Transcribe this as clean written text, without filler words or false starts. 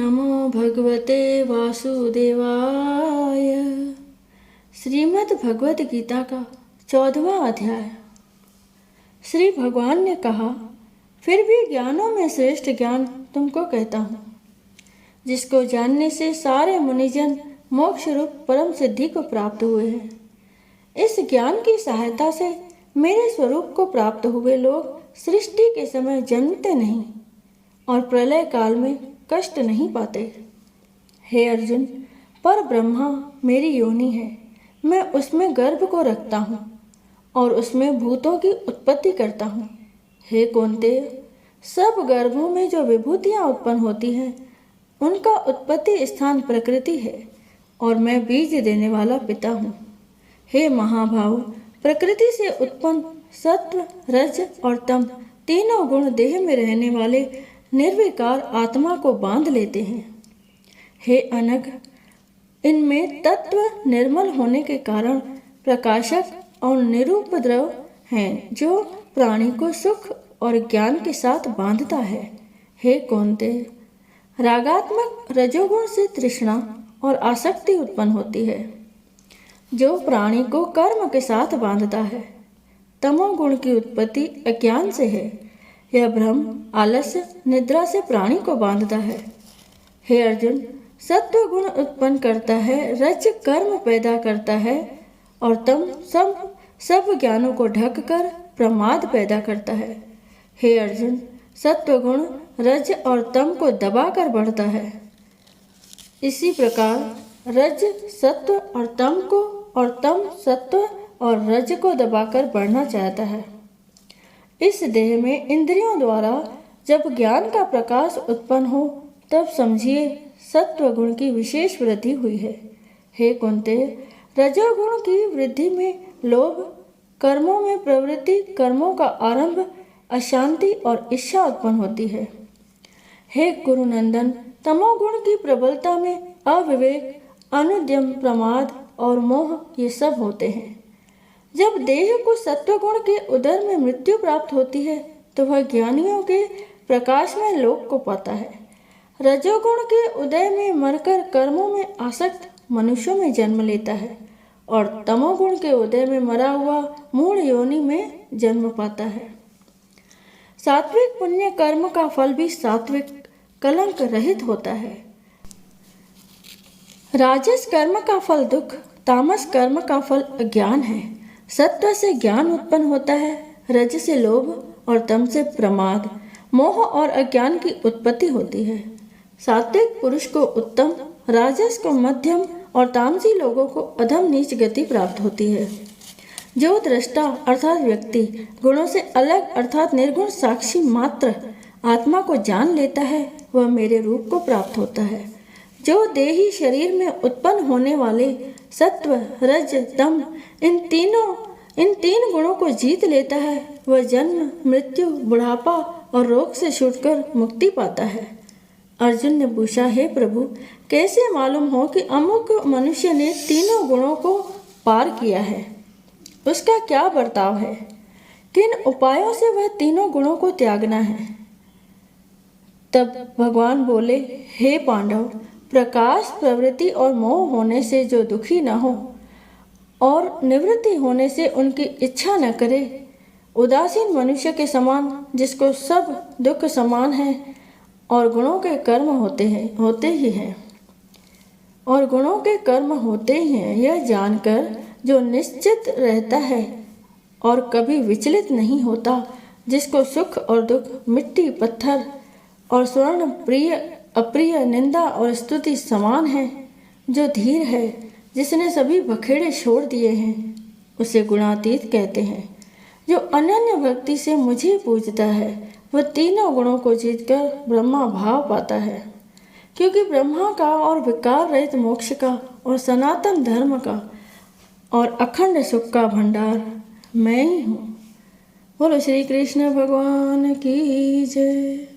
नमो भगवते वासुदेवाय। श्रीमद् भगवत गीता का 14वां अध्याय। श्री भगवान ने कहा, फिर भी ज्ञानों में श्रेष्ठ ज्ञान तुमको कहता हूँ, जिसको जानने से सारे मुनिजन मोक्ष रूप परम सिद्धि को प्राप्त हुए हैं। इस ज्ञान की सहायता से मेरे स्वरूप को प्राप्त हुए लोग सृष्टि के समय जन्मते नहीं और प्रलय काल में कष्ट नहीं पाते। हे अर्जुन, पर ब्रह्मा मेरी योनि है, मैं उसमें गर्भ को रखता हूँ और उसमें भूतों की उत्पत्ति करता हूँ। हे कौन्तेय, सब गर्भों में जो विभूतियाँ उत्पन्न होती हैं, उनका उत्पत्ति स्थान प्रकृति है और मैं बीज देने वाला पिता हूँ। हे महाभाव, प्रकृति से उत्पन्न सत्व, रज और तम तीनों गुण देह में रहने वाले निर्विकार आत्मा को बांध लेते हैं। हे अनग, इनमें तत्व निर्मल होने के कारण प्रकाशक और निरुपद्रव हैं, जो प्राणी को सुख और ज्ञान के साथ बांधता है। हे कौन्तेय, रागात्मक रजोगुण से तृष्णा और आसक्ति उत्पन्न होती है, जो प्राणी को कर्म के साथ बांधता है। तमोगुण की उत्पत्ति अज्ञान से है, यह भ्रम, आलस्य, निद्रा से प्राणी को बांधता है। हे अर्जुन, सत्व गुण उत्पन्न करता है, रज कर्म पैदा करता है और तम सब ज्ञानों को ढक कर प्रमाद पैदा करता है। हे अर्जुन, सत्व गुण रज और तम को दबाकर बढ़ता है। इसी प्रकार रज सत्व और तम को और तम सत्व और रज को दबाकर बढ़ना चाहता है। इस देह में इंद्रियों द्वारा जब ज्ञान का प्रकाश उत्पन्न हो, तब समझिए सत्व गुण की विशेष वृद्धि हुई है। हे कुंतेय, रजोगुण की वृद्धि में लोभ, कर्मों में प्रवृत्ति, कर्मों का आरंभ, अशांति और इच्छा उत्पन्न होती है। हे कुरुनंदन, तमोगुण की प्रबलता में अविवेक, अनुद्यम, प्रमाद और मोह ये सब होते हैं। जब देह को सत्वगुण के उदर में मृत्यु प्राप्त होती है, तो वह ज्ञानियों के प्रकाश में लोक को पाता है। रजोगुण के उदय में मरकर कर्मों में आसक्त मनुष्यों में जन्म लेता है और तमोगुण के उदय में मरा हुआ मूढ़ योनि में जन्म पाता है। सात्विक पुण्य कर्म का फल भी सात्विक कलंक रहित होता है। राजस कर्म का फल दुख, तामस कर्म का फल अज्ञान है। सत्व से ज्ञान उत्पन्न होता है, रज से लोभ और तम से प्रमाद, मोह और अज्ञान की उत्पत्ति होती है। सात्विक पुरुष को उत्तम, राजस को मध्यम और तामसी लोगों को अधम नीच गति प्राप्त होती है। जो दृष्टा अर्थात व्यक्ति गुणों से अलग अर्थात निर्गुण साक्षी मात्र आत्मा को जान लेता है, वह मेरे रूप को प्राप्त होता है। जो देही शरीर में उत्पन्न होने वाले सत्व, रज, तम इन तीन गुणों को जीत लेता है, वह जन्म, मृत्यु, बुढ़ापा और रोग से छूटकर मुक्ति पाता है। अर्जुन ने पूछा, हे प्रभु, कैसे मालूम हो कि अमुक मनुष्य ने तीनों गुणों को पार किया है? उसका क्या बर्ताव है? किन उपायों से वह तीनों गुणों को त्यागना है? तब भगवान बोले, हे पांडव, प्रकाश, प्रवृत्ति और मोह होने से जो दुखी न हो और निवृत्ति होने से उनकी इच्छा न करे, उदासीन मनुष्य के समान जिसको सब दुख समान है और गुणों के कर्म होते ही हैं और गुणों के कर्म होते ही हैं, यह जानकर जो निश्चित रहता है और कभी विचलित नहीं होता, जिसको सुख और दुख, मिट्टी, पत्थर और स्वर्ण, प्रिय अप्रिय, निंदा और स्तुति समान है, जो धीर है, जिसने सभी बखेड़े छोड़ दिए हैं, उसे गुणातीत कहते हैं। जो अनन्य भक्ति से मुझे पूजता है, वह तीनों गुणों को जीतकर ब्रह्मा भाव पाता है, क्योंकि ब्रह्मा का और विकार रहित मोक्ष का और सनातन धर्म का और अखंड सुख का भंडार मैं ही हूँ। बोलो श्री कृष्ण भगवान की जय।